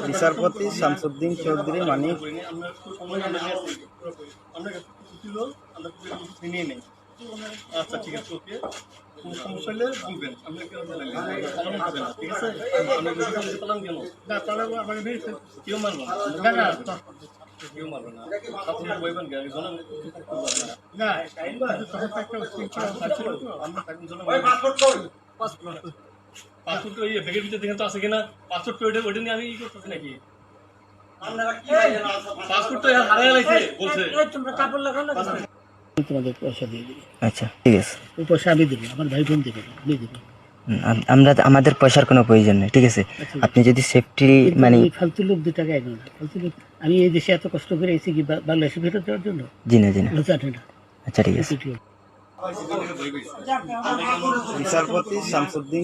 বিচারপতি শামসুদ্দিন চৌধুরী মানিক আচ্ছা ঠিক আছে ওকে সমস্যা হলে বলবেন আপনি কেউ জানেন ঠিক আছে কেউ মারবো কেউ মারবে না আপনি বলবেন পাসপোর্ট ওই ব্যাগের ভিতরে দেখেন তো আছে কিনা পাসপোর্ট ওইটা নিয়ে আমি ই করতেছি নাকি পাসপোর্ট তো হারাই লাগছে বলছে তোমরা কাপড় লাগানো তোমাদের পয়সা দিয়ে দিবে। আচ্ছা ঠিক আছে, ওই পয়সা আমি দেবো, আমার ভাই বোন দেবে, আমি দেবো। আমরা আমাদের পয়সার কোনো প্রয়োজন নেই, ঠিক আছে? আপনি যদি সেফটি মানে ফালতু লোক 2 টাকা এগো না, ফালতু লোক। আমি এই দেশে এত কষ্ট করে এসেছি কি বাংলাদেশে ফেরত দেওয়ার জন্য? জি না জানি না। আচ্ছা ঠিক আছে। বিচারপতি শামসুদ্দিন